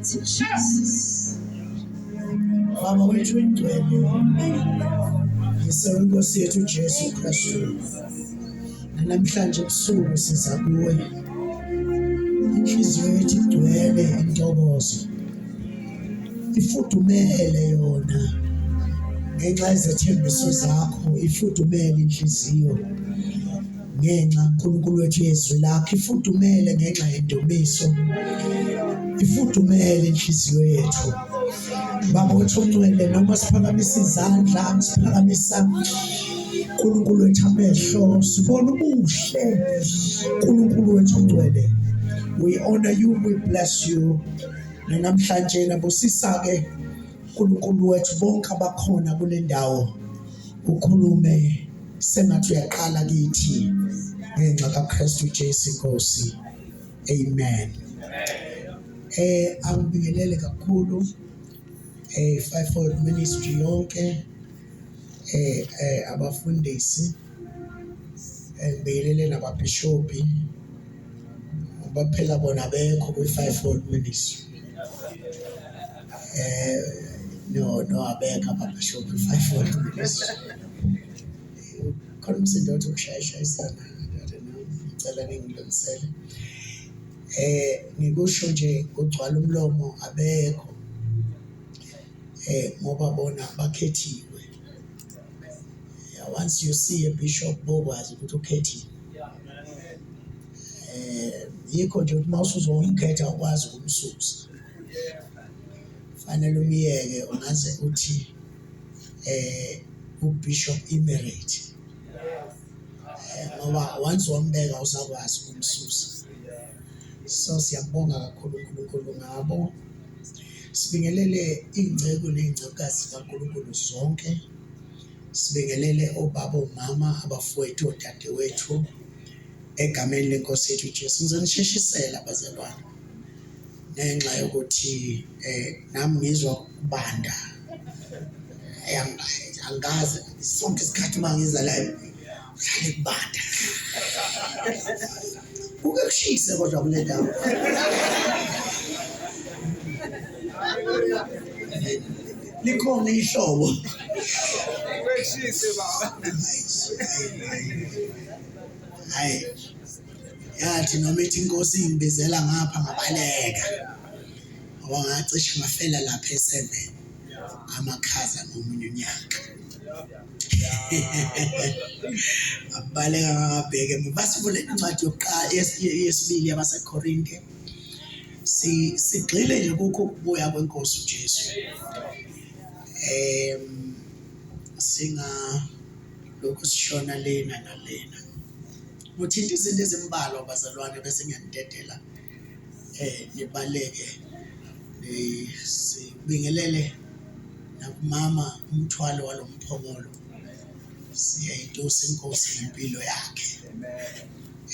Jesus. Mama wethu ingcwele ngisenkosi yethu Jesu Kristu. Namhlanje ebusuku siza kuwe. Inhliziyo yethu igcwele intokozo. Ifudumele yona ngenxa yezethembiso zakho, ifudumele inhliziyo ngenxa uNkulunkulu wethu yezwi lakho, ifudumele ngenxa yendumiso, ifudumele inhliziyo yethu. Baba wethu ongcwele, noma siphakamisa izandla, siphakamisa uNkulunkulu wethu amehlo, sibona ubuhle uNkulunkulu wethu ongcwele. We honor you, we bless you. Namhlanje nabusisa-ke uNkulunkulu wethu bonke abakhona kule ndawo, ukhulume sengathi uyaqala kithi ngenxa kaKristu Jesu Nkosi. Amen. Angibingelele kakhulu Fivefold Ministry yonke, abafundisi, ngibingelele nababhishopi baphela bona bekho kwi-Fivefold Ministry. No abekho ababhishopi kwi-Fivefold Ministry. Khona umsindo othi ukushayishayisana, I don't know, ngicela ningilungisele. Ngikusho nje kugcwala umlomo abekho, ngoba bona bakhethiwe. Once you see a bishop bokwazi ukuthi ukhethiwe. Yikho nje ukuthi mawusuzomkhetha ukwazi ukumsusa. Fanele umiyeke ungaze uthi uBishop Emirate. Ngoba once wambeka usakwazi ukumsusa. So siyabonga kakhulu uNkulunkulu ngabo. Sibingelele ingcebo nezingcekazi kaNkulunkulu zonke. Sibingelele obaba omama, abafowethu, odadewethu egameni lenkosi yethu Jesu. Ngizonisheshisela abazalwane ngenxa yokuthi nami ngizwa ukubanda. Angazi sonke isikhathi mangiza la uhlale kubanda. Kuke kushise kodwa kule ndawo. Likhona ihlobo. Kushise baba. Hayi. Yathi noma ethi inkosi ingibizela ngapha ngabaleka. Ngoba ngacishe ngafela lapha e7 amakhaza nomunye unyaka. Abaleka ngabheke basivule incwadi yokuqala yesibili yabaseKorinte. Sigxile nje kukho ukubuya kwenkosi uJesu. Singa lokhu sishona lena nalena. Uthinta izinto ezimbalwa abazalwane bese ngiyanidedela nibaleke. Sibingelele nakumama umthwalo walomphongolo. Siyayitosa inkosi ngempilo yakhe.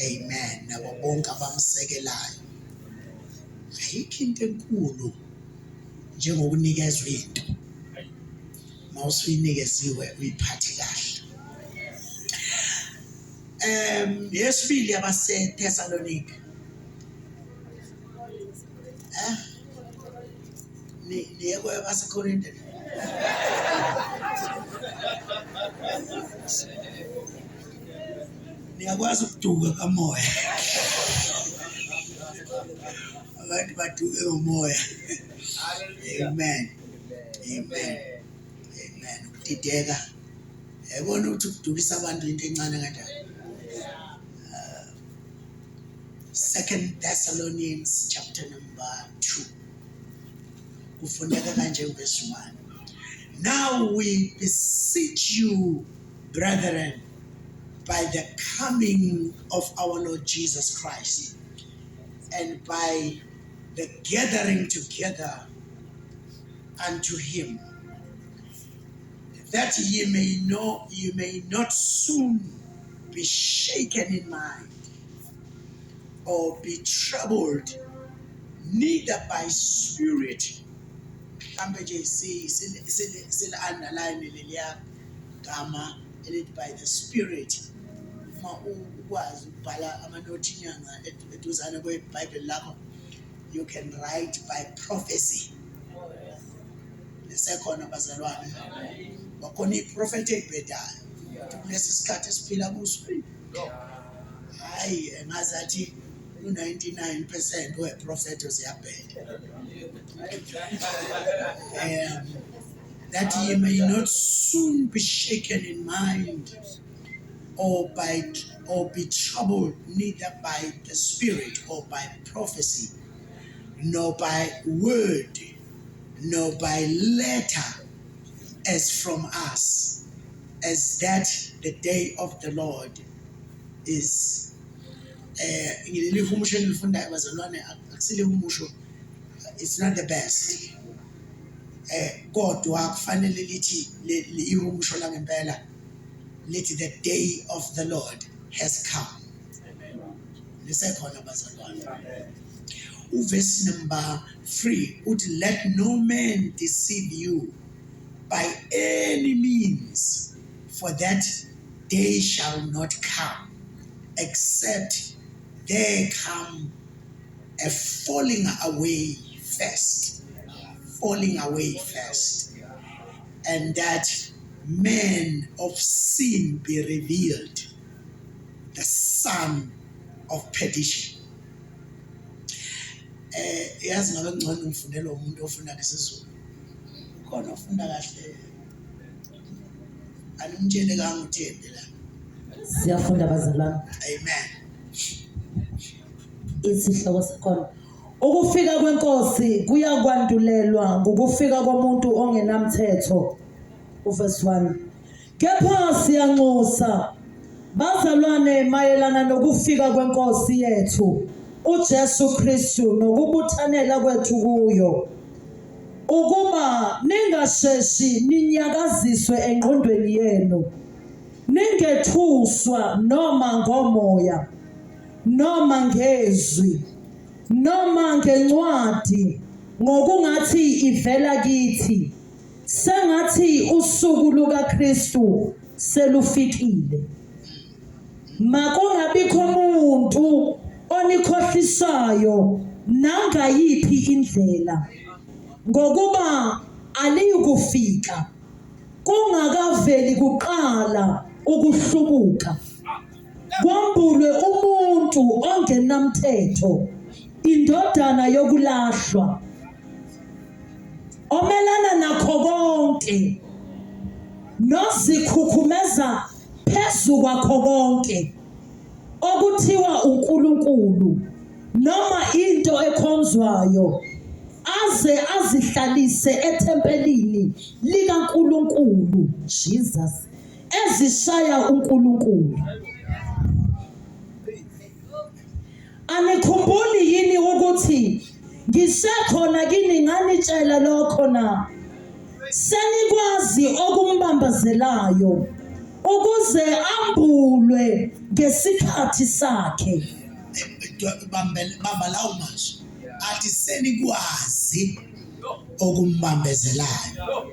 Amen. Nabo bonke abamsekelayo. Ayikho into enkulu njengokunikezwa into. Mawusuyinikeziwe uyiphathe kahle. Yesibili yabaseThesalonika. Niyekho yabaseKorinte. Niyakwazi ukuduka kamoya. Abantu baduke ngomoya. Amen. Amen. Amen. Ukudideka. Yabona ukuthi ukudukisa abantu into encane kanjani. 2 Thessalonians chapter number 2. Kufuneka kanje verse 1. Now we beseech you, brethren, by the coming of our Lord Jesus Christ, and by the gathering together unto him, that ye may not soon be shaken in mind, or be troubled, neither by spirit. Mhlambe nje underline leliya gama elithi by the spirit, ukwazi ukubhala amanothi inyanga eduzane kweBhayibheli lakho, you can write by prophecy. Nesekhona bazalwane, wakhona iprofeti ebhedayo kulesi sikhathi esiphila kuso. Hayi, engazathi u-99% weprofethi ziyabheda. That ye may not soon be shaken in mind or be troubled, neither by the spirit or by prophecy, nor by word, nor by letter, as from us, as that the day of the Lord is. It's not the best. Kodwa kufanele lithi ihumusho langempela lithi the day of the Lord has come. Lisekhona bazalwane. Verse number 3 uthi, let no man deceive you by any means, for that day shall not come, except there come a falling away first, and that man of sin be revealed, the son of perdition. Yazi ngabe ngcono umfundela umuntu ofunda nesiZulu. Khona ufunda kahle. Animtshele kanga uThembi la. Siyafunda bazalwane. Amen. Isihloko sekhona. Ukufika kwenkosi kuyakwandulelwa ngokufika komuntu ongenamthetho. Verse 1. Kepha siyanxusa bazalwane mayelana nokufika kwenkosi yethu uJesu Kristu nokubuthanela kwethu kuyo, ukuba ningasheshi ninyakaziswe engqondweni yenu, ningethuswa noma ngomoya, noma ngezwi, noma ngencwadi, ngokungathi ivela kithi, sengathi usuku lukaKristu selufikile. Makungabikho umuntu onikhohlisayo nangayiphi indlela, ngokuba aliyukufika kungakaveli kuqala ukuhlubuka, kwambulwe umuntu ongenamthetho, indodana yokulahlwa, omelana nakho konke, nozikhukhumeza phezu kwakho konke okuthiwa uNkulunkulu noma into ekhonzwayo, aze azihlalise ethempelini likaNkulunkulu Jesus, ezishaya uNkulunkulu. Anikhumbuli yini ukuthi ngisekhona kini nganitshela lokho na? Senikwazi okumbambazelayo ukuze ambulwe ngesikhathi sakhe. Bamba lawo manje athi senikwazi okumbambezelayo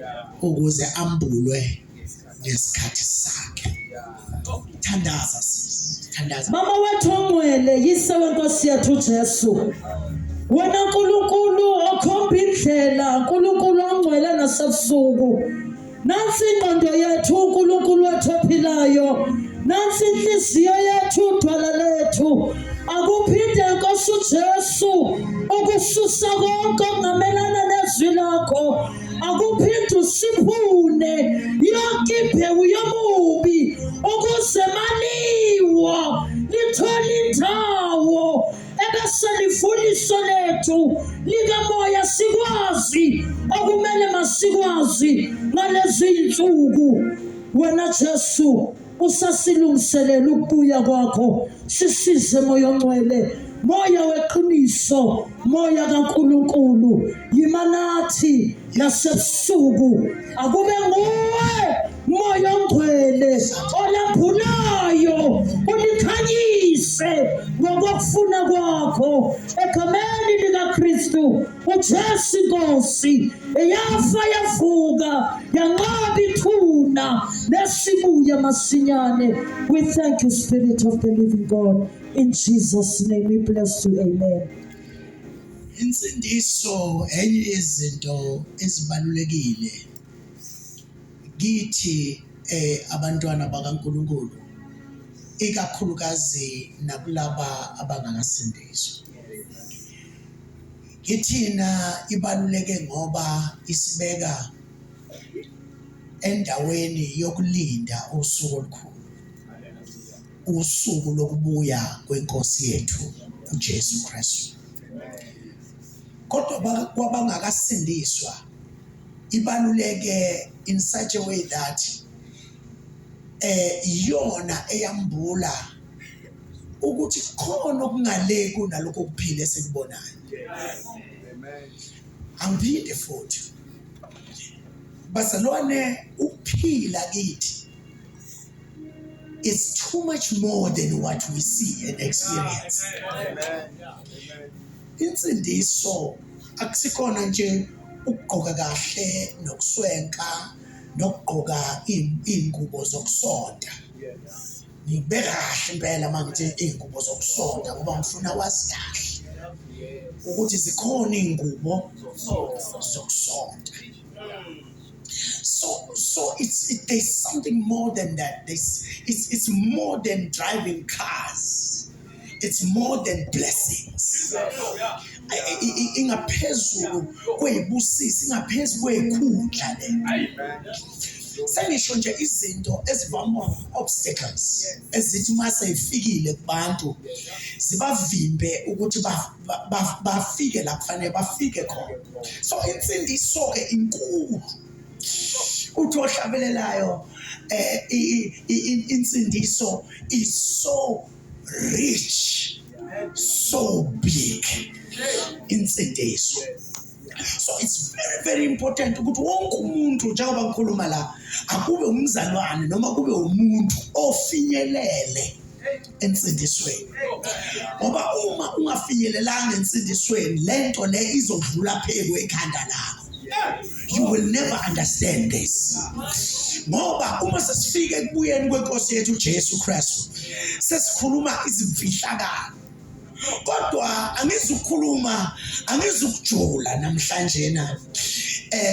ukuze ambulwe ngesikhathi sakhe. Thandaza sisi, thandaza. Mama wethu ongcwele, yise wenkosi yethu Jesu, wena Nkulunkulu okhomba indlela, Nkulunkulu ongcwele nasebusuku, nansi ingqondo yethu uNkulunkulu wethu ophilayo, nansi inhliziyo yethu udwala lethu, akuphinde Nkosi uJesu ukususa konke okungamelana nezwi lakho, akuphinde usiphune yonke imbewu yomubi ukuze maliwa lithole indawo ebese livuliso lethu likamoya, sikwazi okumele masikwazi ngalezi insuku. Wena Jesu usasilungiselela ukubuya kwakho, sisize moya ongcwele, moya weqiniso, moya kaNkulunkulu, yima nathi nasebusuku, akube nguwe moya ongcwele olambulayo, ulikhanyise ngokufuna kwakho, egameni lika likaKristu uJesu Nkosi eyafa yavuka yanqaba ithuna lesibuya masinyane. We thank you, Spirit of the living God. In Jesus' name we bless you. Amen. Insindiso enye izinto ezibalulekile kithi abantwana bakaNkulunkulu, ikakhulukazi nakulaba abangakasindiswa. Kithina ibaluleke ngoba isibeka endaweni yokulinda usuku olukhulu, usuku lokubuya kwenkosi yethu uJesu Kristu. Kodwa kwabangakasindiswa ibaluleke in such a way that iyona eyambula ukuthi khona okungale kunalokho kuphila esikubonayo. Angiphinde futhi bazalwane, ukuphila kithi is too much more than what we see and experience. Insindiso akusikhona nje ukugqoka kahle nokuswenka nokugqoka ingubo zokusonta. Ngibeka kahle impela mangithi ingubo zokusonta ngoba ngifuna wazi kahle ukuthi zikhona ingubo zokusonta. So there's something more than that. It's more than driving cars. It's more than blessings. Ingaphezulu kweyibusisi, ingaphezulu kwekhundla le. Sengisho nje izinto ezivama obstacles ezithi mase ifikile kubantu zibavimbe ukuthi bafike la kufanele bafike khona. So insindiso ke inkulu. Uthi ohlabelelayo insindiso is so rich, so big. Insindiso. So it's very, very important ukuthi wonke umuntu njengoba ngikhuluma la akube umzalwane noma kube umuntu ofinyelele ensindisweni. Ngoba uma ungafinyelelanga ensindisweni lento le izodlula phezulu ekhanda lakho. You will never understand this. Ngoba uma sesifike ekubuyeni kwenkosi yethu uJesu Kristu sesikhuluma izimfihlakalo. Kodwa angizukujula namhlanje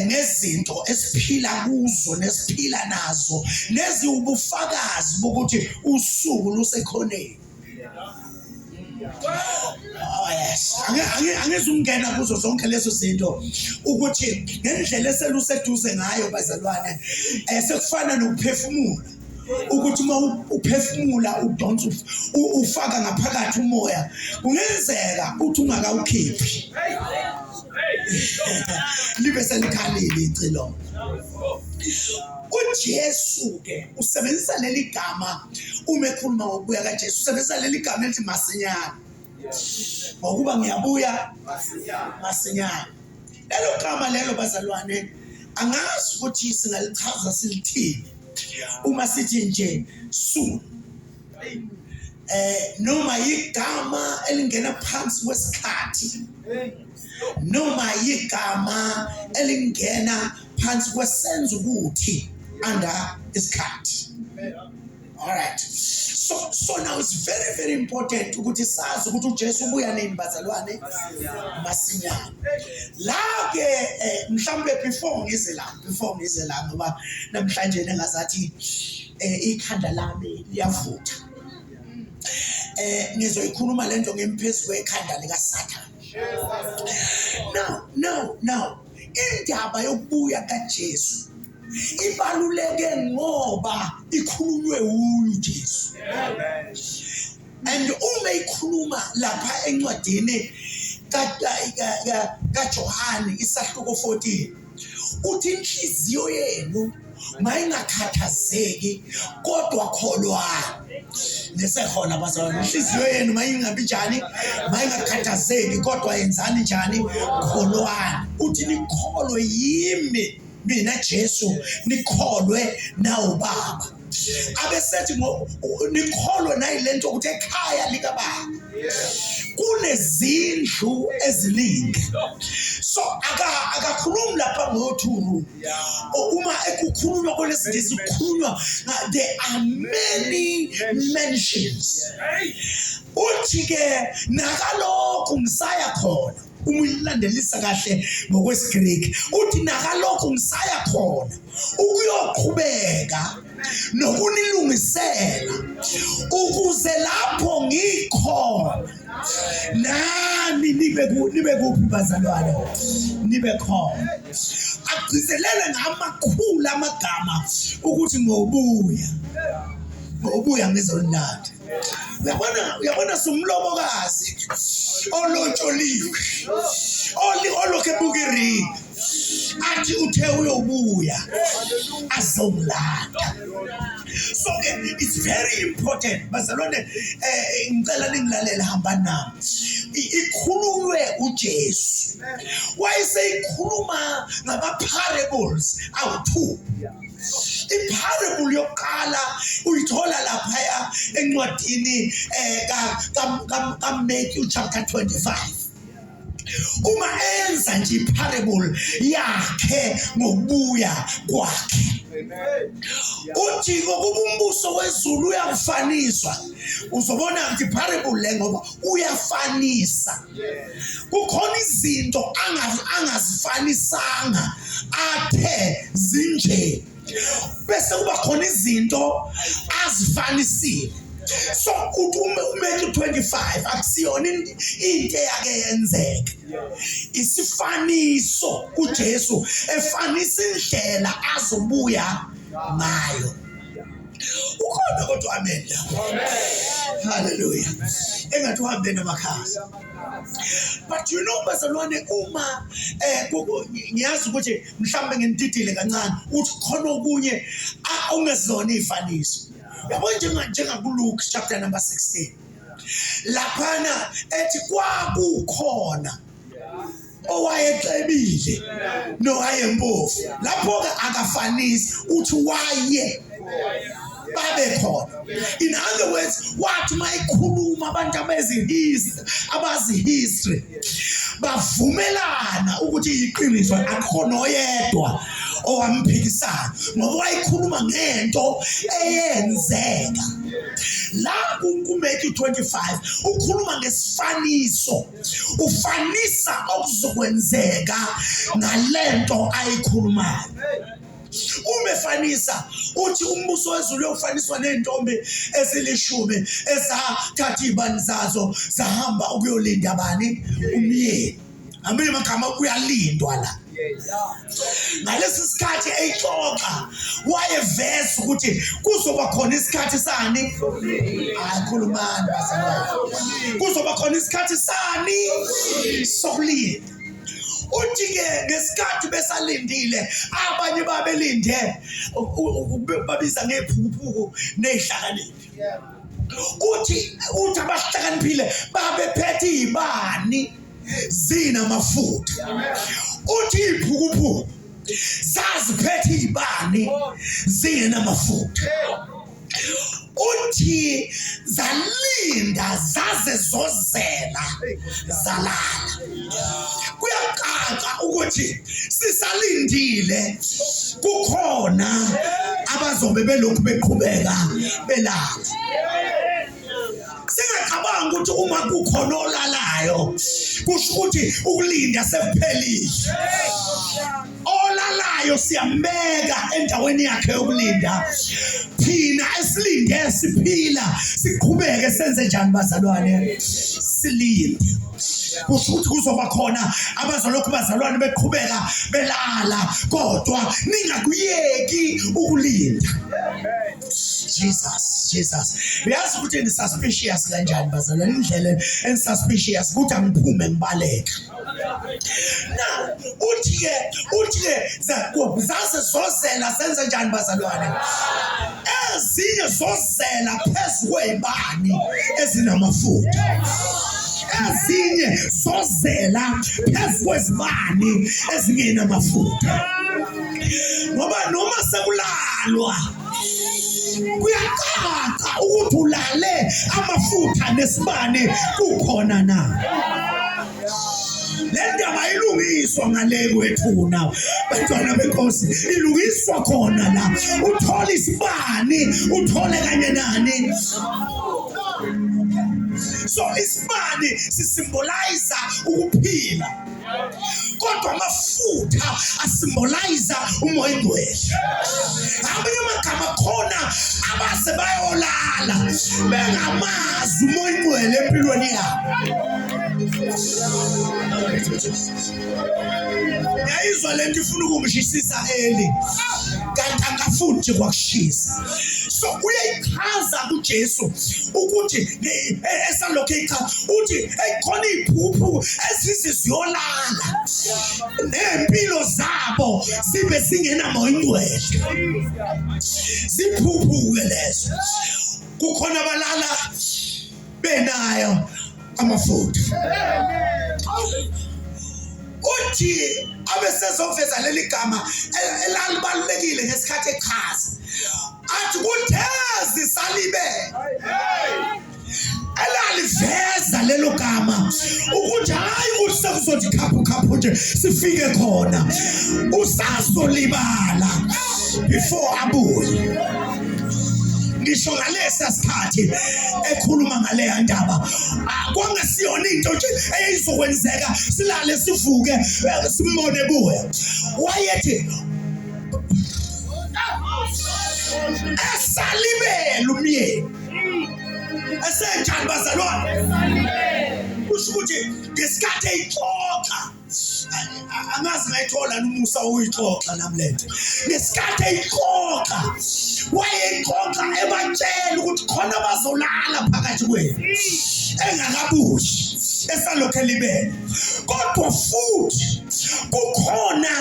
ngezinto esiphila kuzo nesiphila nazo neziwubufakazi bokuthi usuku lusekhoneni. Oh yes, angizungena kuzo zonke lezo zinto ukuthi ngendlela eseluseduze ngayo bazalwane sekufana nokuphefumula. Ukuthi uma uphefumula udonsa ufaka ngaphakathi umoya kungenzeka uthi ungakawukhiphi libe selikhalile icilo. uJesu ke usebenzisa leli gama uma ekhuluma ngokubuya kaJesu, usebenzisa leli gama elithi masinyane. Ngokuba ngiyabuya masinyane. Lelo gama lelo bazalwane angazi ukuthi singalichaza silithini. Uma sithi nje soon noma igama elingena phansi kwesikhathi, noma igama elingena phansi kwesenzo ukuthi under isikhathi. All right. So now it's very, very important ukuthi sazi ukuthi uJesu ubuya nini bazalwane masinyane. La ke mhlambe before ngize la ngoba namhlanje nengazathi ikhanda lami liyavutha. Ngizoyikhuluma lento ngemphezu kwekhanda lika Sathane. Now indaba yokubuya kaJesu ibaluleke ngoba ikhulunywe uJesu. And uma ikhuluma lapha encwadini kaJohane isahluko 14 uthi inhliziyo yenu mayingakhathazeki kodwa kholwani. Nesekhona bazalwane, inhliziyo yenu mayingabi njani, mayingakhathazeki kodwa yenzani njani, kholwani. Uthi nikholwe yimi mina Jesu, nikholwe nawo Baba. Abesethi nikholwe nayilento ukuthi ekhaya lika Baba kunezindlu izindlu eziningi. So akakhulumi lapha ngothuru. Uma ekukhulunywa kwelesingisi kukhulunywa there are many mentions. Uthi ke nakalokhu ngisaya khona. Uma uyilandelisa kahle ngokwesigreek uthi nakalokhu ngisaya khona ukuyoqhubeka nokunilungisela ukuze lapho ngikhona nani nibe kuphi bazalwane nibe khona. Agcizelele ngamakhulu amagama ukuthi ngobuya ngizolanda. Uyabona sumlobokazi olotsholiwe olokhe ebukirini athi uthe uyobuya azongilanda. So it's very important bazalwane ngicela ningilalela hamba nami. Ikhulunywe uJesu wayeseyikhuluma ngama-parables awu-2. Iparable yokuqala uyithola laphaya encwadini kaMatthew chapter 25. Uma enza nje iparable yakhe ngokubuya kwakhe. Uthi ngokuba umbuso wezulu uyakufaniswa. Uzobona ukuthi iparable le ngoba uyafanisa. Kukhona izinto angazifanisanga athe zinje. Bese kuba khona izinto azifanisile. So uMatthew 25 akusiyona into eyake yenzeka. Isifaniso uJesu efanisa indlela azobuya ngayo. Ukhona kodwa amen. Hallelujah. Engathi uhambe namakhaya. But you know bazalwane uma ngiyazi ukuthi mhlambe ngintidile kancane uthi khona okunye ungezona izifaniso. Yabona njengakuLuke chapter number 16. Laphana ethi kwakukhona owayexebile nowayempofu. Lapho ke akafanisi uthi waye babe khona. In other words, wathi mayikhuluma abantu abazi history bavumelana ukuthi iqiniso akhona oyedwa owamphikisana ngoba wayikhuluma ngento eyenzeka. La kuMatthew 25 ukhuluma ngesifaniso. Ufanisa okuzokwenzeka ngalento ayikhulumayo. Umefanisa uthi umbuso wezulu uyofaniswa nentombi ezilishumi ezathatha ibani zazo zahamba ukuyolinda abani umyeni. Amanye amagama kuyalindwa la. Ngalesi sikhathi eyixoxa wayeveza ukuthi kuzoba khona isikhathi sani akhulumani bazalwane. Kuzoba khona isikhathi sani sokulinda. Uthi ke ngesikhathi besalindile abanye babelinde babiza ngephukuphuku nezihlakaniphi. Uthi abahlakaniphile babephethe izibani zinamafutha. Uthi iphukuphuku zaziphethe izibani zinamafutha. Uthi zalinda zaze zozela zalala. Kuyacaca ukuthi sisalindile kukhona abazobe belokhu beqhubeka belala. Singacabanga ukuthi uma kukhona olalayo kusho ukuthi ukulinda sekuphelile. Olalayo siyambeka endaweni yakhe yokulinda. Thina esilinde siphila siqhubeke senze njani bazalwane silinde. Kusho ukuthi kuzoba khona abazalokhu bazalwane beqhubeka belala kodwa ningakuyeki ukulinda. Jesus. Uyazi ukuthi ni suspicious kanjani bazalwane indlela ensuspicious ukuthi angiphume ngibaleka. Na uthi ke zase zozela senze njani bazalwane? Ezinye zozela phezu kwezibani ezinamafutha. Ezinye zozela phezu kwezibani ezingenamafutha. Ngoba noma sekulalwa kuyacaca ukuthi ulale amafutha nesibane kukhona na. le ndaba ilungiswa ngale kwethuna bantwana benkosi, ilungiswa khona la. Uthola isibani, uthole kanye nani. So isibani sisimbolize ukuphila, kodwa amafutha asimbolize umoya ingcwele. Amanye amagama khona abase bayolala bengamazi umoya ingcwele empilweni yabo. Yayizwa lento ifuna ukumshisisa Eli, kanti angafuni nje kwakushisa. So uyayichaza kuJesu ukuthi esalokho echa uthi ekhona iphuphu eziziyolala nempilo zabo zibe zingenamoya ingcwele. Ziphuphu ke lezo. Kukhona abalala benayo amafutha. Uthi abesezoveza leli gama elalibalulekile ngesikhathi echaza, athi kuthe zisalibe. Elaliveza lelo gama ukuthi hayi ukuthi sekuzothi khaphu nje sifike khona, usazolibala before abuye. Ngisho ngalesa sikhathi ekhuluma ngaleya ndaba, kwangesiyona into nje eyizokwenzeka silale sivuke simbone buya. Wayethi esalibela umyeni esenjani bazalwane, kusho ukuthi ngesikhathi eyixoxa, angazi ngayithola numusa uyixoxa namlethe. Ngesikhathi eyixoxa wayeyixoxa ebatshela ukuthi khona bazolala phakathi kwenu engakabushi esalokho elibele, kodwa futhi kukhona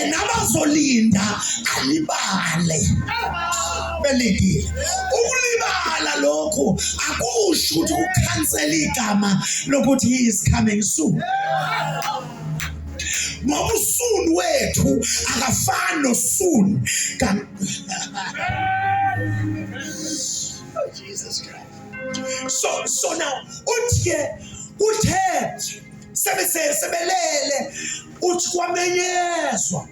nabazolinda alibale belindile. Ukulibala lokho akusho ukuthi ukhansela igama lokuthi he is coming soon. Ngoba usuni wethu akafani nosuni Jesus Christ. So now uthe sebelele uthi kwamenyezwa.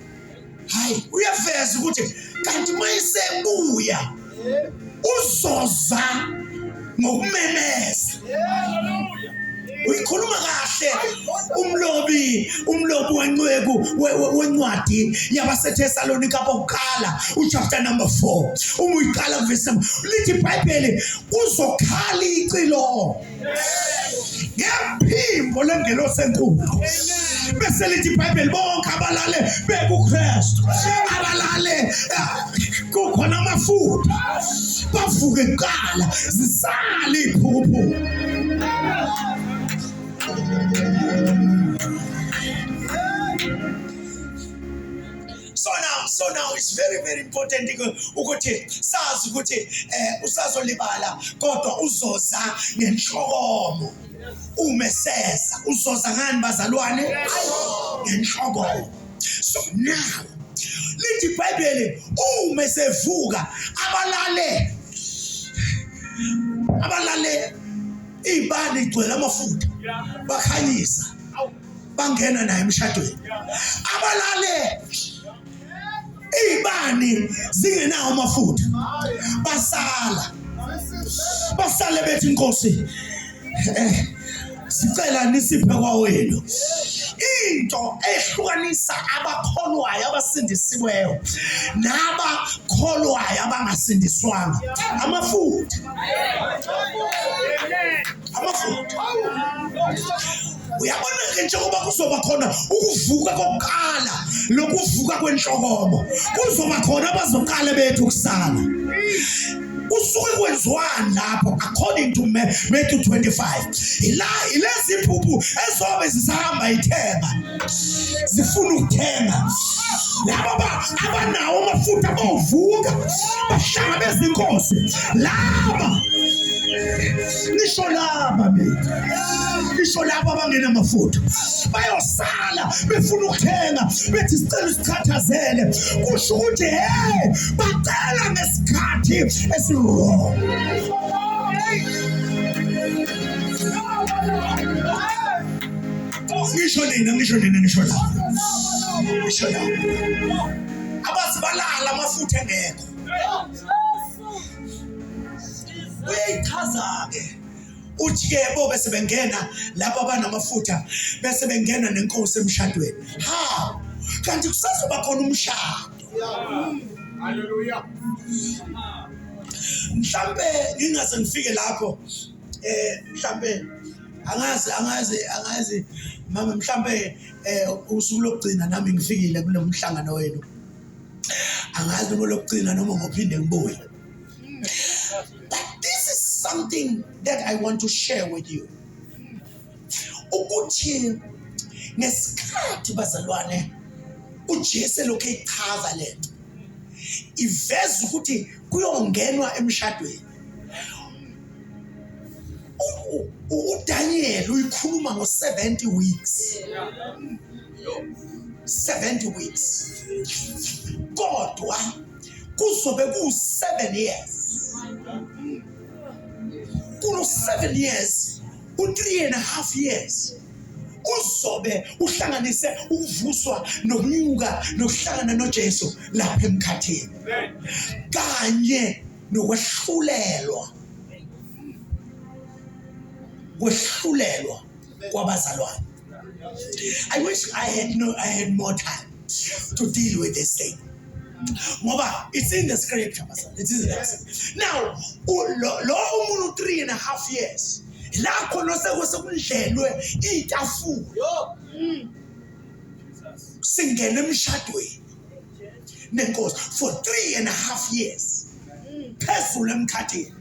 Hayi uyaveza ukuthi kanti mayisebuya uzoza ngokumemeza. Uyikhuluma kahle umlobi wencweku wencwadi yabaseThesalonika bokuqala uchapter number 4. Uma uyiqala kuverse lithi iBhayibheli uzokhala icilo ngephimbo lengelosi enkulu. Bese lithi iBhayibheli bonke abalale bekuKristu, abalale kukhona amafutha bavuke kuqala zisale iphuphu. So now it's very important ukuthi sazi ukuthi usazolibala kodwa uzoza ngenhlokomo. Umesesa uzoza ngani bazalwane? Ngenhlokomo. So now lithi iBhayibheli umesevuka abalale ibani igcwele amafutha bakhanyisa bangena naye emshadweni. Abalale ibani zingenawo amafutha basale bethi Nkosi sicela nisiphe kwawenu. Into ehlukanisa abakholwayo abasindisiweyo nabakholwayo abangasindiswanga amafutha. Uyabona ke njengoba kuzoba khona ukuvuka kokuqala lokuvuka kwenhlokomo, kuzoba khona abazoqala bethu kusala. Usuke kwenziwani lapho according to Matthew 25? Ilezi iphuphu ezobe zisahamba ithenga, zifuna ukuthenga. Laba abanawo amafutha bovuka bahlala bezinkosi. Laba nisho laba nisho laba abangena amafutha bayosala befuna ukuthenga bethi sicela usichathazele. Kusho ukuthi hey bacela ngesikhathi esirong. ngisho la abazibalala amafutha engekho uyayichaza-ke uthi-ke bo bese bengena lapho abanamafutha bese bengena nenkosi emshadweni. How? Kanti kusazoba khona umshado. Hallelujah. Mhlambe ngingaze ngifike lapho mhlambe angazi mama mhlambe usuku lokugcina nami ngifikile kulo mhlangano wenu. Angazi noma lokugcina noma ngophinde ngibuye. But this is something that I want to share with you. Ukuthi ngesikhathi bazalwane uJesu lokho echaza lento iveza ukuthi kuyongenwa emshadweni. uDaniel uyikhuluma ngo 70 weeks. 70 weeks. Kodwa kuzobe ku7 years. Kulo 7 years, u3.5 years. Uzobe uhlanganise ukuvuswa nokunyuka nokuhlangana noJesu lapha emkhathini. Kanye nokwehlulelwa kwabazalwane. I wish I had more time to deal with this thing. Ngoba it's in the scripture. It is there. Now, lo umuntu 3.5 years. La khona sekundlelwe itafula. Singena emshadweni nenkosi for 3.5 years. Phezulu emkhathini.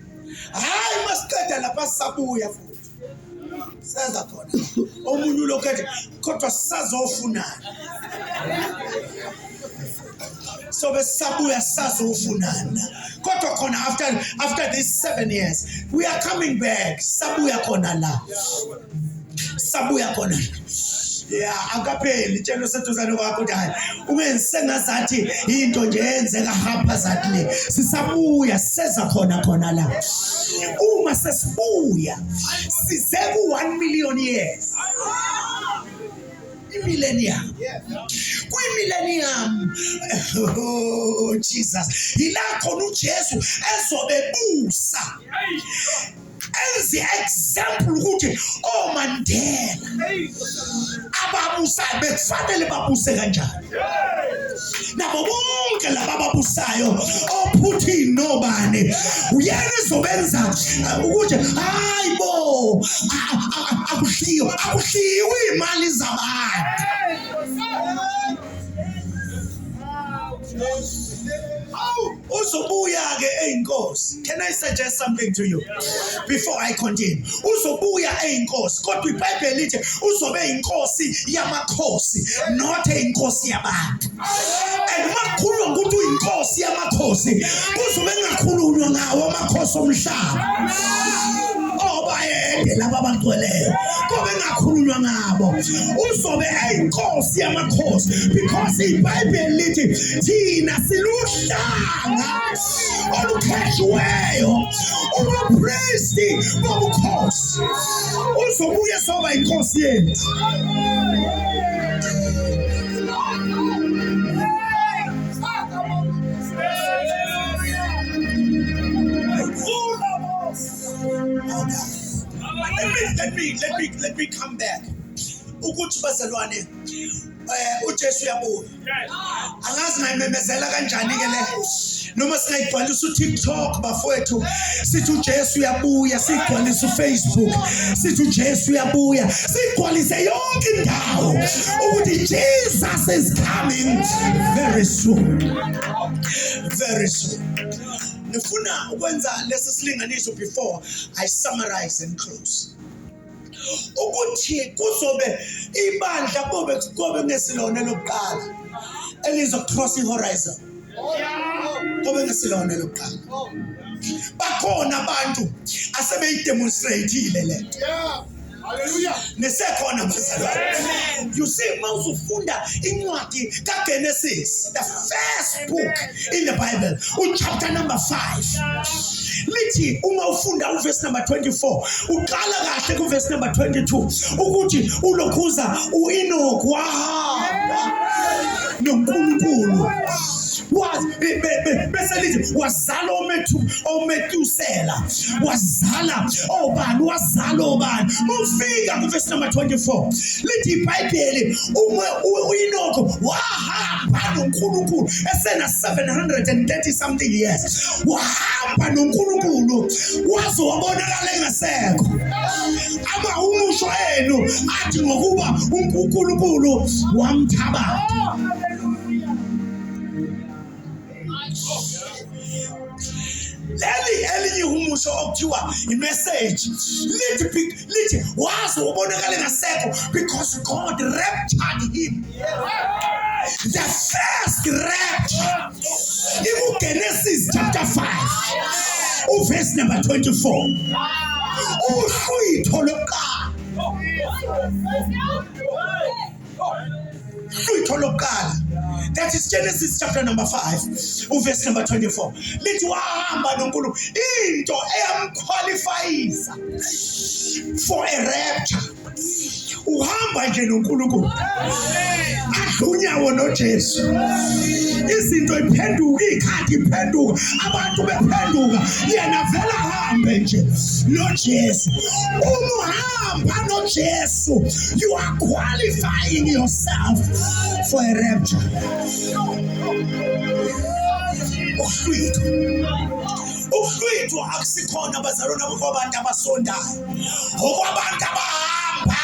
Hayi masiqeda lapha sabuya futhi. Senza khona. Omunye lokho kodwa sisazofunana. So besabuya sazofunana. Kodwa khona after these 7 years we are coming back. Sabuya khona la. Sabuya khona. Yeah, akapheli tshelo sethuzane kwakho hayi ungensengazathi into nje yenzeka hapha le sisabuya seza khona la. Uma sesibuya size ku1 million years. Millennium. Millennium. Oh Jesus. Ila khona uJesu ezobebusa. As the example ukuthi Mandela ababusa bekufanele babuse kanjani. Nabo bonke laba ababusayo oPutin nobani uyena ezobenza ukuthi hayibo akuhliwe imali zabantu. Uzobuya ke eyinkosi. Can I suggest something to you before I continue? Uzobuya eyinkosi kodwa iBhayibheli lithi uzobe inkosi yamakhosi not inkosi yabantu. And makhulwa ukuthi uyinkosi yamakhosi kuzobe ngakhulunywa ngawo amakhosi omhlaba. Obayede laba abagcweleyo kube ngakhulunywa ngabo. Uzobe eyinkosi yamakhosi because iBhayibheli lithi thina siluhlanga olukhethiweyo ubupristi bobukhosi. Uzobuye soba inkosi yethu. Let me come back. Ukuthi bazalwane uJesu uyabuya. Angazi ngayimemezela kanjani ke le. Noma singayigcwalisa uTikTok bafowethu sithi uJesu uyabuya, sigcwalisa uFacebook sithi uJesu uyabuya, sigcwalise yonke indawo ukuthi Jesus is coming very soon. Very soon. Nifuna ukwenza lesi silinganiso before I summarize and close. Ukuthi kuzobe ibandla kobe ngesilone lokuqala elizo crossing horizon. Kobe ngesilone lokuqala. Bakhona abantu asebeyidemonstrateile lento. Hallelujah. Nesekhona bazalwane. You see mawuzufunda incwadi kaGenesis, the first book in the Bible, chapter number 5. lithi uma ufunda uverse number 24 uqala kahle kuverse number 22 ukuthi ulokhuza uEnoch wahamba noNkulunkulu bese lithi wazala oMethusela wazala obani wazala obani. Ufika kuverse number 24 lithi iBhayibheli uEnoch wahamba noNkulunkulu esena 730 something years wahamba noNkulunkulu waze wabonakala engasekho. Umusho enu athi ngokuba uNkulunkulu wamthaba. Elinye umusho okuthiwa imessage lithi waze wabonakala engasekho because God raptured him. The first rapture in Genesis chapter 5 verse number 24 uhlwitho lokuqala that is Genesis chapter number 5 verse number 24 lithi wahamba noNkulunkulu into eyamqualifyisa for a rapture. Uhamba nje noNkulunkulu adlunyawo noJesu izinto iphenduka ikhadi iphenduka abantu bephenduka yena vela hambe nje noJesu. Umuhamba noJesu you are qualifying yourself for a rapture. Uhlwitho akusikhona bazalwana kwabantu abasondayo okwabantu abahamba.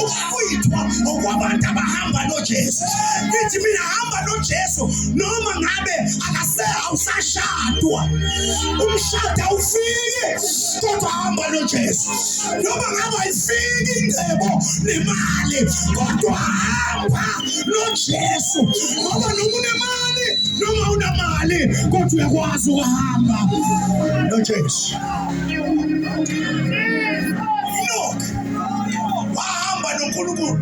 Uhlwitho okwabantu abahamba noJesu. Lithi mina hamba noJesu noma ngabe awusashadwa umshado awufiki kodwa hamba noJesu. Noma ngabe ayifiki ingcebo nemali kodwa hamba noJesu. Ngoba noma unemali noma unamali kodwa uyakwazi ukuhamba noJesu. Enoch wahamba noNkulunkulu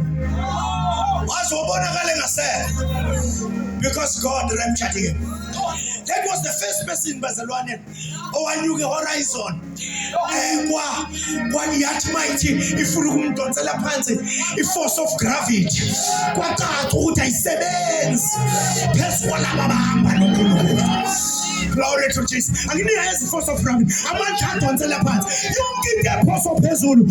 waze wabonakala engasekho because God raptured him. That was the first person bazalwane owanyuke horizon kwa yathi mayithi ifuna ukumdonsela phansi force of gravity kwacaca ukuthi ayisebenzi phezu kwalaba bahamba noNkulunkulu. Glory to Jesus. Anginiyazi force of gravity amandla adonsela phansi yonke into ephoso phezulu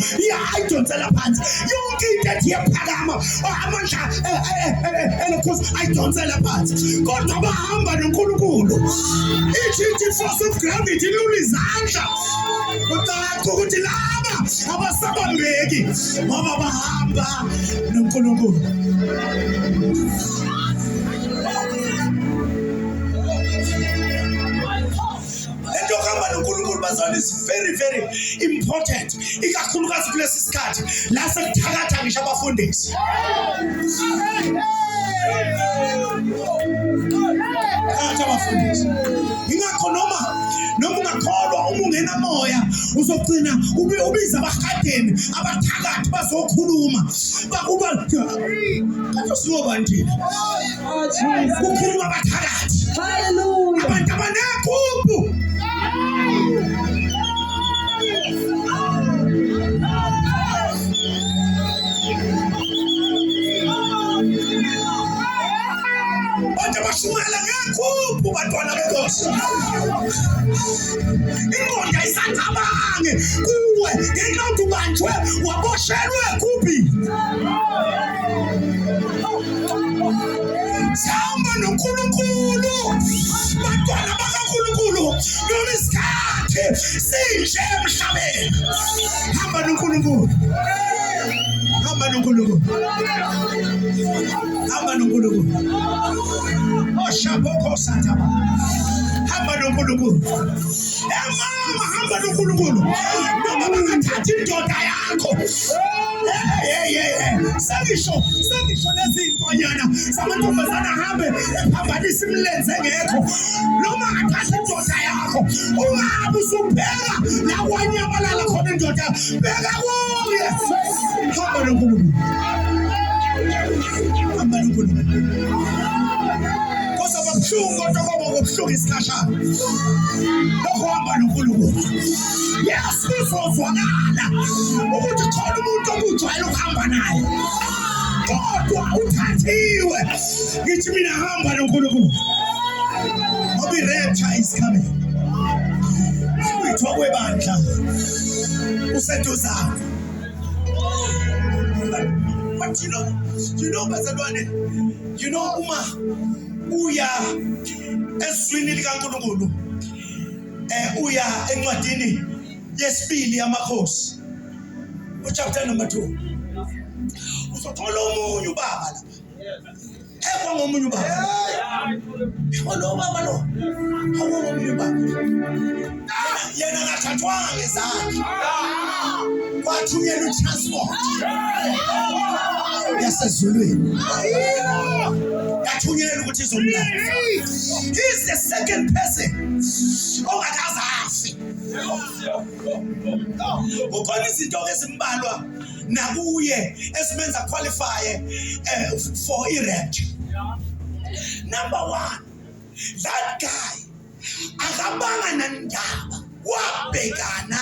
ayidonsela phansi yonke into ethi yephakama amandla elokhosi ayidonsela phansi kodwa bahamba noNkulunkulu. Ithi force of gravity ilula izandla kucaca ukuthi laba abasabambeki ngoba bahamba noNkulunkulu. Is very very important ikakhulukazi kulesi sikhathi la sekuthakatha ngisho abafundisi. Ingakho noma ungakholwa uma ungena moya uzogcina ubiza abakadeni abathakathi bazokhuluma bakuba kanti singobandile ukukhuluma abathakathi. Hallelujah. Abantu abanekhuphu bashumela ngekhuphu bantwana benkosi. Inkonja isathabange kuwe ngenxa yokuthi ubanjwe waboshelwe ekhuphi. Sihamba noNkulunkulu bantwana bakaNkulunkulu noma isikhathi sinje emhlabeni. Hamba noNkulunkulu. Hamba noNkulunkulu. Hamba noNkulunkulu. Oshaboko sataba. Hamba noNkulunkulu. Mama hamba noNkulunkulu. Noma bangathatha indoda yakho. Sangisho lezintonyana zamantombazana ahambe ephambanisa imilenze engekho. Noma ngathatha indoda yakho ungabe usubheka la kwanyamalala khona indoda bheka kuye. Hamba noNkulunkulu. Hamba noNkulunkulu. sababuhlungu kodwa kwaba kubuhlungu isikhashana. Lokuhamba noNkulunkulu. Yes, kuzozwakala ukuthi khona umuntu okujwayele ukuhamba naye. Kodwa uthathiwe. Ngithi mina hamba noNkulunkulu. Obi rapture is coming. Kuyithiwa kwebandla useduzana. But you know, bazalwane, uma uya eswini likaNkulunkulu, uya encwadini yesibili yamakhosi, chapter number 2. Uzothola omunye ubaba lapha. Ekwa ngomunye ubaba. Lo baba lo. Ngomunye ubaba. Yena akathathwanga ngezandla. Kwathunyelwa utransport. Yasezulwini. Yathunyelwa ukuthi izomlanda. He's the second person ongakaze afe. Kukhona izinto ezimbalwa nakuye esimenza qualify for i-rapture. Number 1, that guy akabanga nandaba wabhekana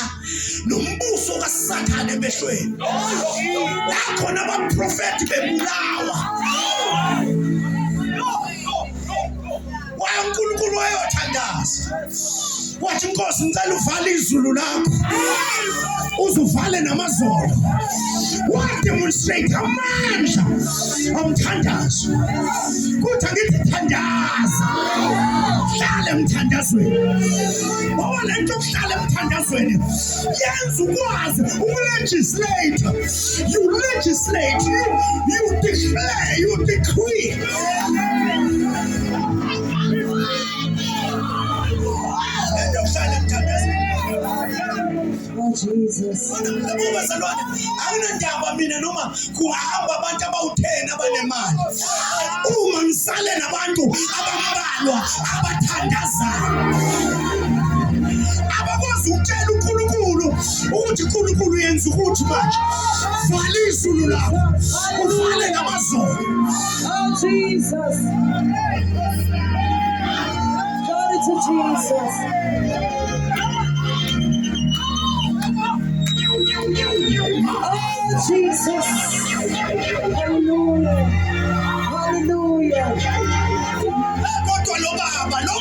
nombuso kaSathane emehlweni. La khona abaprofeti bebulawa. uNkulunkulu wayothandaza. Wathi Nkosi ngicela uvale izulu lakho. Uzuvale namazolo. Wademonstrate amandla omthandazo. Kuthi angithi thandaza. Hlala emthandazweni. Ngoba lento yokuhlala emthandazweni yenza ukwazi ukulegislate. You legislate, you declare, you decree. Oh Jesus. Anginandaba mina noma kuhamba abantu abawu10 abanemali. Uma ngisale nabantu abambalwa abathandazayo. Abakwazi ukutshela uNkulunkulu ukuthi uNkulunkulu yenza ukuthi manje. Vala izulu lakho. Uvale namazolo. Oh Jesus. Glory to Jesus. Oh Jesus. Hallelujah. Hallelujah. Kodwa lo baba lo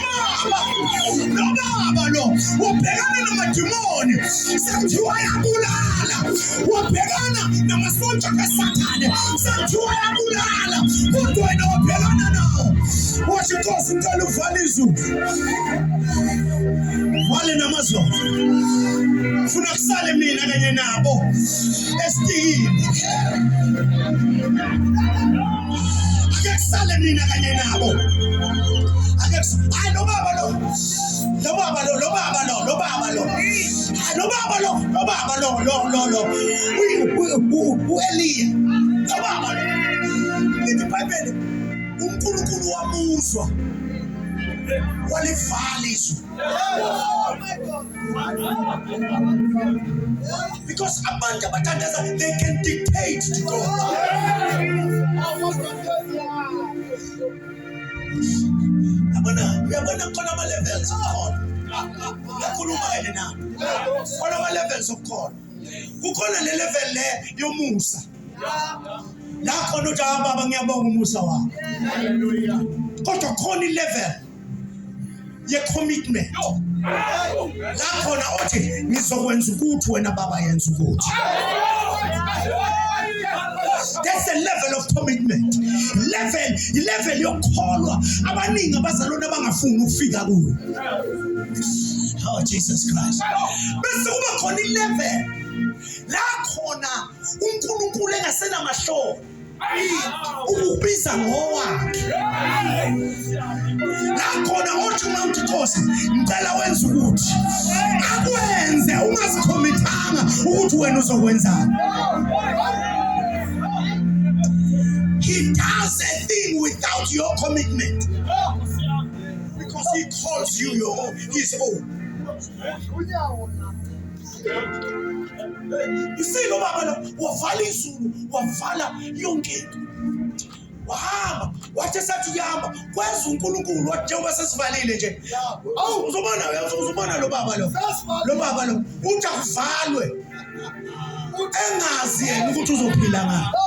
ubhekana namadimoni sekuthiwa ayabulala. Ubhekana namasonja kaSathane sekuthiwa ayabulala. Kodwa wena ubhekana nawo. Wathi Nkosi ngicela uvale izulu. Vale namazolo. Funa kusale mina kanye nabo esitini. Akusale mina kanye nabo. Hayi lo baba lo. U-Eliya. Lo baba lo. Lithi iBhayibheli uNkulunkulu wamuzwa. Walivala izulu. Because abantu abathandaza, they can dictate to God. Uyabona khona ama-levels okukhona. Ngakhuluma kanye nami. Khona ama-levels okukhona. Kukhona le level le yomusa. La khona uthi baba ngiyabonga umusa wakho. Kodwa khona i-level ye-commitment. La khona othi ngizokwenza ukuthi wena baba yenza ukuthi. That's a level of commitment. Level yokukholwa abaningi abazalwane abangafuni ukufika kuyo. Oh Jesus Christ. Bese kuba khona i-level la khona uNkulunkulu engasena mahloni. Ukubiza ngowakhe. La khona othi umuntu Nkosi ngicela wenza ukuthi akwenze ungazikhomithanga ukuthi wena uzokwenzani. He does a thing without your commitment. Because he calls you his own. You see, no baba, wavala izulu, wavala yonke into. wahamba wathi esathi uyahamba kwenza uNkulunkulu wathi njengoba sesivalile nje uzobona lo baba lo uthi akuvalwe engazi yena ukuthi uzophila ngaphi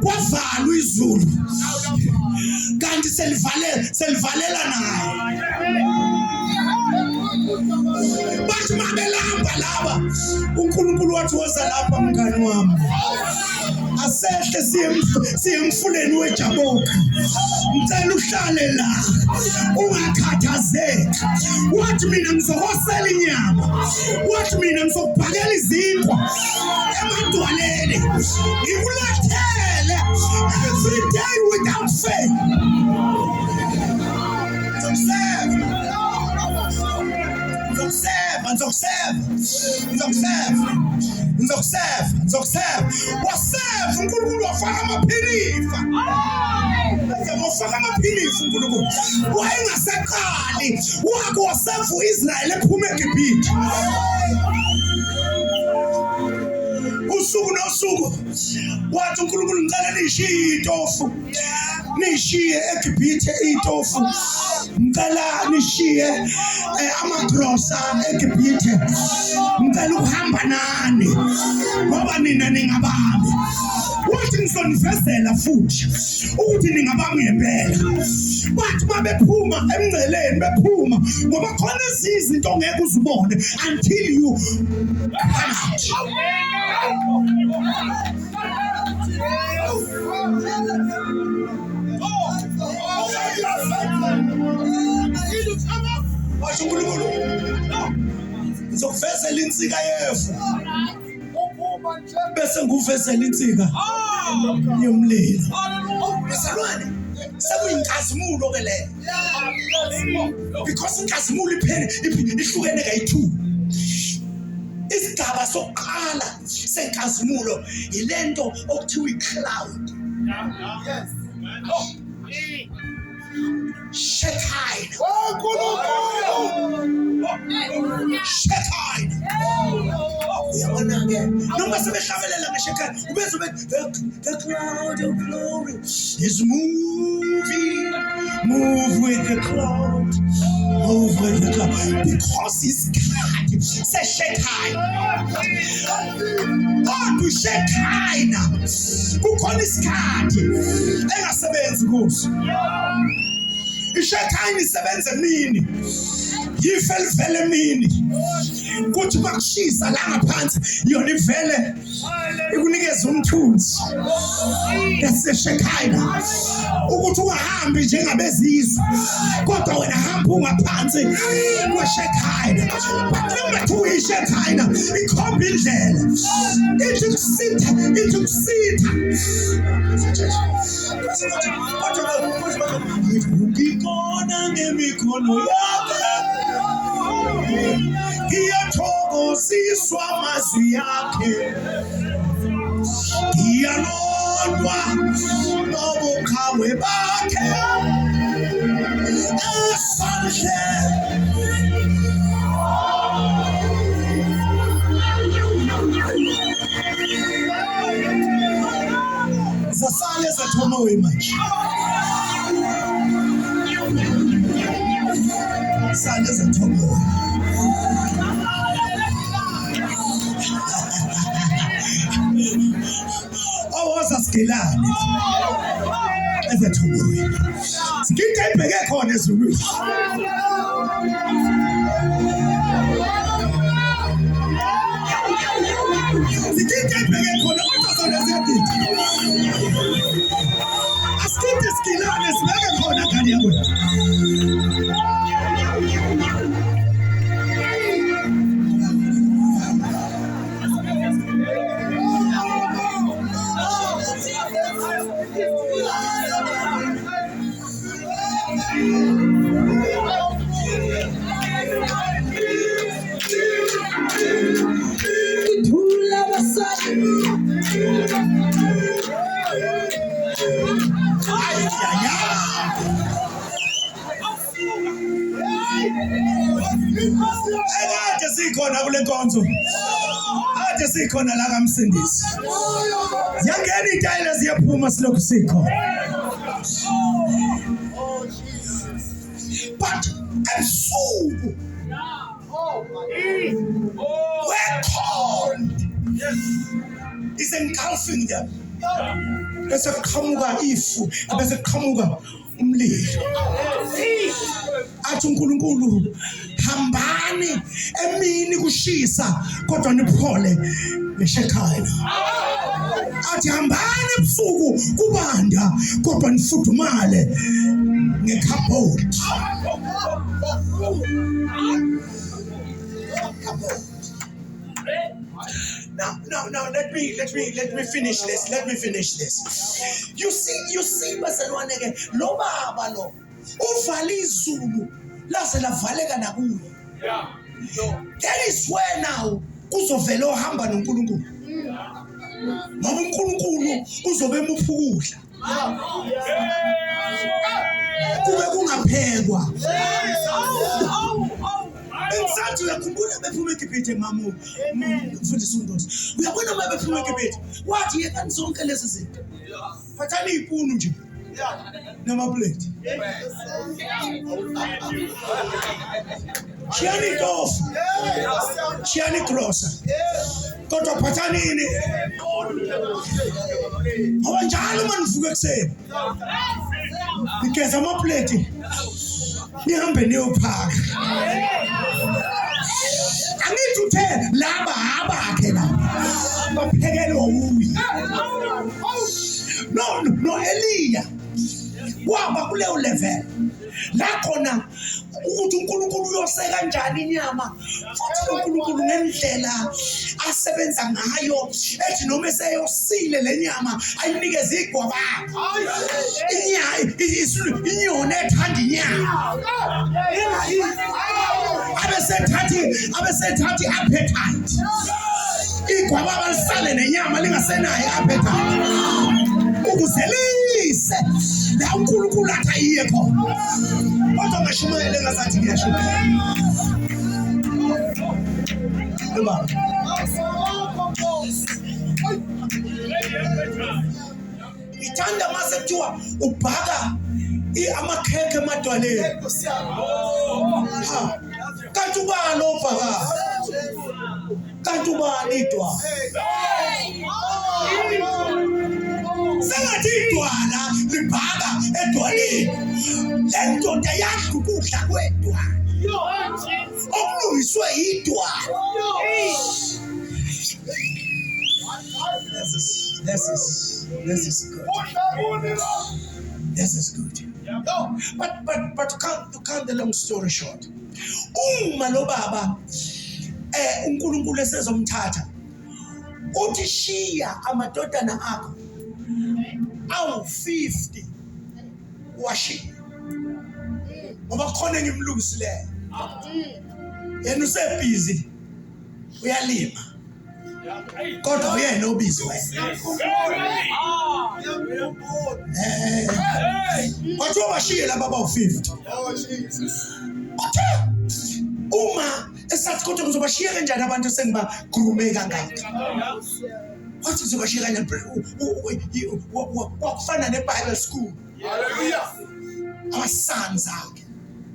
kwavalwa izulu kanti selivalela naye bathi mabelamba laba uNkulunkulu wathi woza lapha mngani wami asehle siye emfuleni weJaboka ngicela uhlale la ungakhathazeki wathi mina ngizohosela inyama wathi mina ngizokubhakela izinkwa emadwaleni ngikulethele every day without faith ngizokuseva waseva uNkulunkulu wafaka amaphilifa wafaka amaphilifa uNkulunkulu wayengaseqali wakho waseva uIsrael ephuma eGibhithe usuku nosuku wathi uNkulunkulu ngicela nishiye itofu nishiye eGibhithe itofu ngicela nishiye amagrosa eGibhithe ngicela ukuhamba nani ngoba nina ningabami wathi ngizonivezela futhi ukuthi ningabami ngempela bathi babephuma emngceleni bephuma ngoba khona izinto ongeke uzibone until you come out. Washo uNkulunkulu ngizokuvezela insika yefu bese nguvezela insika yomlilo besalwane sekuyinkazimulo ke le because inkazimulo ihlukene kayi-2 isigaba sokuqala senkazimulo ilento okuthiwa i-cloud Shekinah. Shekinah. Uyabona-ke noma sebehlabelela ngeShekinah ubezwe the cloud of glory is moving. Move with the cloud. Move with the cloud. Because isikhathi seShekinah. Kodwa iShekinah kukhona isikhathi engasebenzi kuso. iShekinah isebenza emini yife livele emini kuthi bakushisa la ngaphansi yona ivele ikunikeza umthunzi yaseShekinah ukuthi ungahambi njengabezizwe kodwa wena hamba ungaphansi kweShekinah but noma iShekinah ikhomba indlela ithi kusitha ngikona ngemikhono yakhe ngiyathokoziswa amazwi yakhe ngiyalondwa nobuqhawe bakhe esandleni zasale zathomowe manje sale zathomowe owoza sigilane ezathomowe sigide ibheke khona ezulwini sigide ibheke khona kodwa zona ziyadida asigide sigilane sibeke khona ngani yakho Ekade sikhona kule nkonzo kade sikhona la kaMsindisi. Ziyangena intayile ziyaphuma silokhu sikhona. But ebusuku we're called is engulfing them. Bese kuqhamuka ifu, bese kuqhamuka umlilo. Athi uNkulunkulu hambani emini kushisa kodwa niphole ngeShekhina. Athi hambani ebusuku kubanda kodwa nifudumale ngekhaboti. Now, let me finish this. Let me finish this. You see, basalwane ke lo baba lo uvale izulu lase lavaleka nakuye. That is where now kuzovela ohamba noNkulunkulu. Ngoba uNkulunkulu uzobe emuphukudla. Kube kungaphekwa. Insathi uyakhumbula bephuma eGibhithe mamu mfundisi uNkosi. Uyabona uma bephuma eGibhithe wathi yekani zonke lezi zinto. Phathani izipunu nje. Namaplate. Shiyani itofu. Shiyani grocer. Kodwa phathani ini. Ngoba njalo uma nivuka ekuseni. Nikeza amaplate. Nihambe niyophaka. Angithi uthe laba abakhe la. Baphekele uyi. No Eliya. Waba kuleyo level. La khona ukuthi uNkulunkulu uyoseka kanjani inyama. Futhi uNkulunkulu ngendlela asebenza ngayo ethi noma eseyosile lenyama ayinikeze igwaba. Inyoni ethanda inyama. Abesethathi appetite. Igwaba balisale nenyama lingasenayo appetite. Ukuzelise la uNkulunkulu athi ayiye khona. Kodwa ngashumayele ngazathi ngiyashumayela. Eba. Ithanda mase kuthiwa ubhaka amakhekhe emadwaleni. Kanti ubani obhaka? Kanti ubani idwa? Sengathi idwala libhaka edwaleni. Le ndoda yadla ukudla kwedwala. Okulungiswe idwala. This is good. This is good. But to cut the long story short. Uma lo baba uNkulunkulu esezomthatha uthi shiya amadodana akho awu 50 washiya. Ngoba khona ngimlungisile. Yena usebhizi uyalima. Kodwa uyena obizi wena. Batho bashiya baba u50. Oh Jesus. Uma esathi kodwa ngizobashiya kanjani abantu sengibagurume kangaka. Wathi ngizobashiya kanjani wakufana neBible school. Hallelujah. Ama-sons akhe.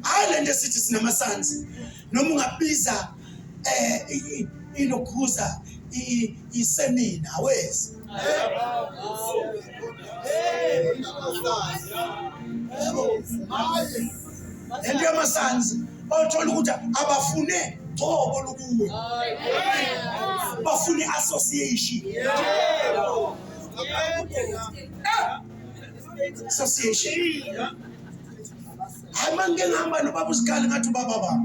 Hayi lento esithi sinama-sons. Noma ungabiza inokhuza isemina wezi. And ama-sons othola ukuthi abafune thobo lokuwe. Bafune association. Association. Hayi ngeke ngihamba noBaba uZikhali ngathi ubaba baba.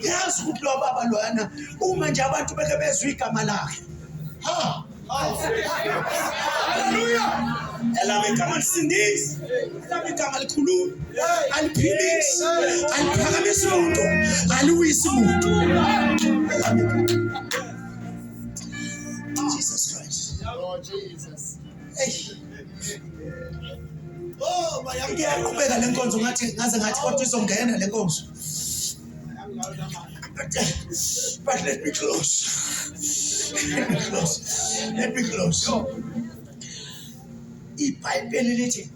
Yazi ukuthi lo baba loyana uma nje abantu beke bezwe igama lakhe. Ha. Hallelujah. Elami igama lisindisa. Elami igama likhuluma. Aliphilisa. Aliphakamisa umuntu. Aliwisa umuntu. Jesus Christ. Lord Jesus. Hey. Oh, ngiyaqhubeka lenkonzo ngathi kodwa izongena lenkonzo. But let me close. Let me close. IBhayibheli lithi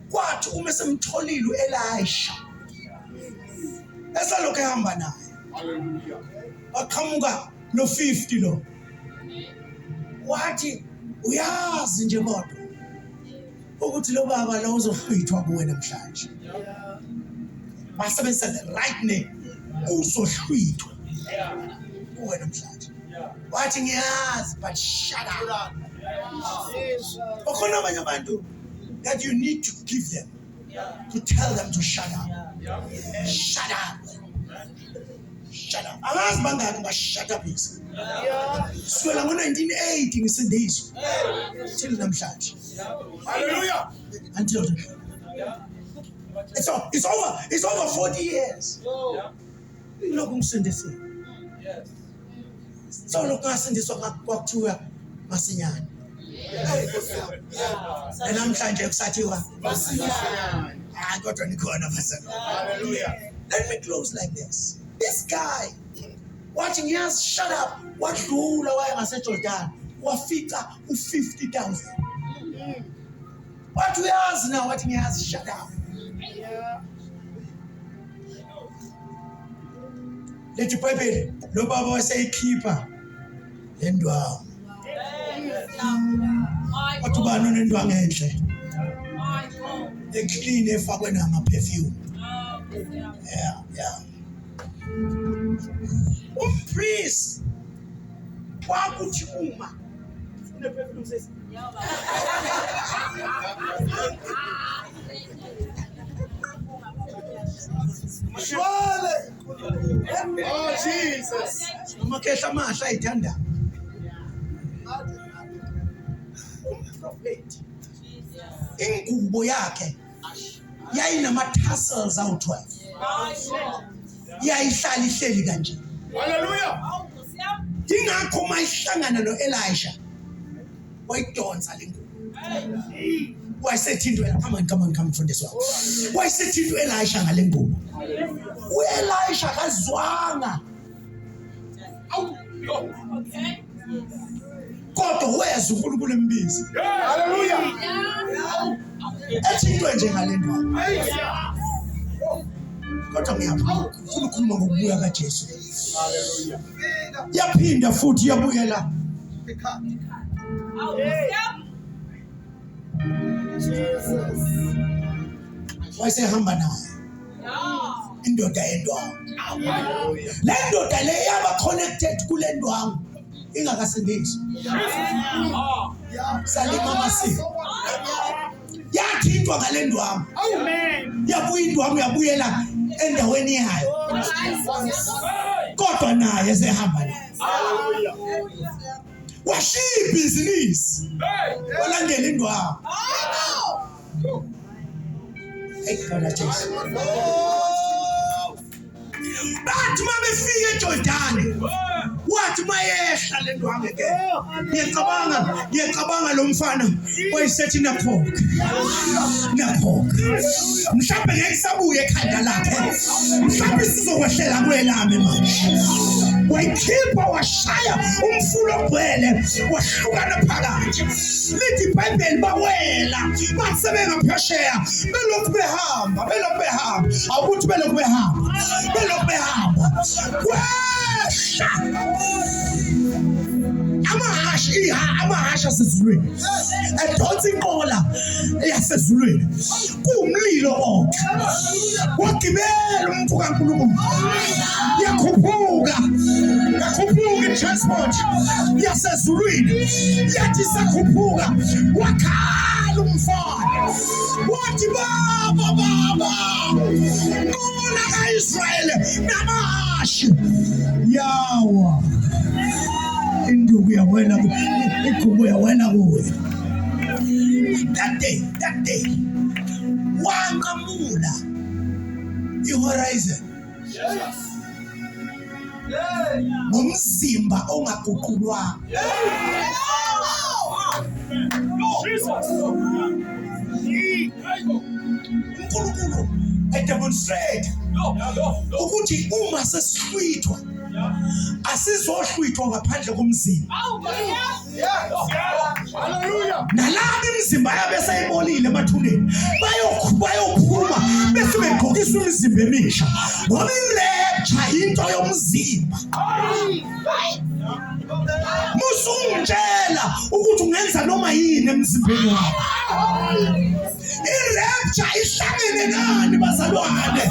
kwathi uma semtholile uElisha esalokho ehamba naye. Hallelujah. Waqhamuka no50 lo. Wathi uyazi nje kodwa ukuthi lo baba lo uzohlwithwa kuwe namhlanje. Basebenzisa the right name. Uzohlwithwa kuwe namhlanje. Wathi ngiyazi but shut up. Bakhona abanye abantu that you need to give them to tell them to shut up. Shut up. Shut up. Angazi bangaki ba shut up is. Swela ngo1980 ngisindizwe. Till namhlanje. Hallelujah. Until today. It's over 40 years. Lokhu ngisindisiwe. So lokhu ngasindiswa kwakuthiwa masinyane. Namhlanje kusathiwa masinyane. Kodwa nikhona masinyane. Hallelujah. Let me close like this. This guy watching us shut up. Wadlula waye ngaseJordan wafika u50,000. What we ask now watching us shut up. Let your Bible lo baba waseyikhipha lendwangu. Wathi ubani onendwangu enhle? Eclean efakwe nama perfume. Yeah. Umpriest wakuthi uma uneperfume says oh Jesus umakehla amahla ayithanda umprofeti ingubo yakhe yayinama tassels awu12 yayihlala ihleli kanje. Hallelujah. Ingakho mayihlangana noElisha wayidonsa lengubo. Wayesethindwe come from this one. Wayesethindwe uElisha ngale ngubo. uElisha kazwanga. Okay. Kodwa weza uNkulunkulu embizi. Hallelujah. Ethindwe nje ngale ndwangu. Kodwa ngiyafuna ukukhuluma ngokubuya kaJesu. Hallelujah. Yaphinda futhi yabuyela. Jesus. Wayesehamba naye. Indoda yendwangu. Le ndoda le yaba connected kule ndwangu ingakasindiswa. Salima masiko. Yathintwa ngale ndwangu. Amen. Yabuya indwangu yabuyela endaweni yayo. Kodwa naye esehamba naye. Hallelujah. Washiya ibhizinisi. Walandela indwangu. Ekhona Jesu. Bathi mabefika eJordan wathi mayehla le ndwangu ke ngiyacabanga lo mfana wayesethi nakhokha mhlawumbe ngeke sabuye ekhanda lakhe mhlawumbe sizokwehlela kwelami manje wayikhipha washaya umfulo ogcwele wahlukana phakathi lithi iBhayibheli bawela basebenza ngaphesheya belokhu behamba awukuthi belokhu behamba kwehla amahasha asezulwini edonsa inqola yasezulwini kuwumlilo wonke wagibela umuntu kaNkulunkulu yakhuphuka i-transport yasezulwini yathi sakhuphuka wakhala umfana wathi baba inqola kaIsrayeli namahashi yawa induku yawela igubu yawela kuwe. That day wanqamula ihorizon ngomzimba ongaguqulwa. uNkulunkulu edemonstrate ukuthi uma sesihlwithwa asizohlwithwa ngaphandle komzimba. Nalabo imizimba yabo eseyibolile emathuneni bayophuma bese begqokisa imizimba emisha ngoba i-rapture into yomzimba. Musungitshela ukuthi ungenza noma yini emzimbeni wakho. I-rapture ihlangene nani bazalwane?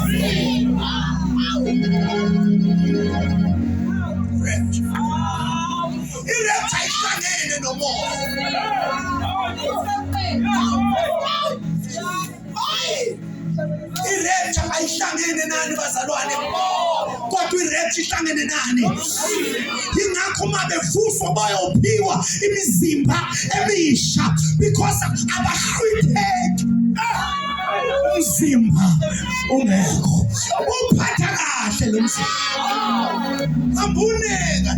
I-rapture ihlangene nomoya. I-rapture ayihlangene nani bazalwane? Kodwa i-rapture ihlangene nani? Ingakho uma bevuswa bayophiwa imizimba emisha because abahlwitheki. Umzimba ungekho uphatha kahle lo mzimba. Ambuneka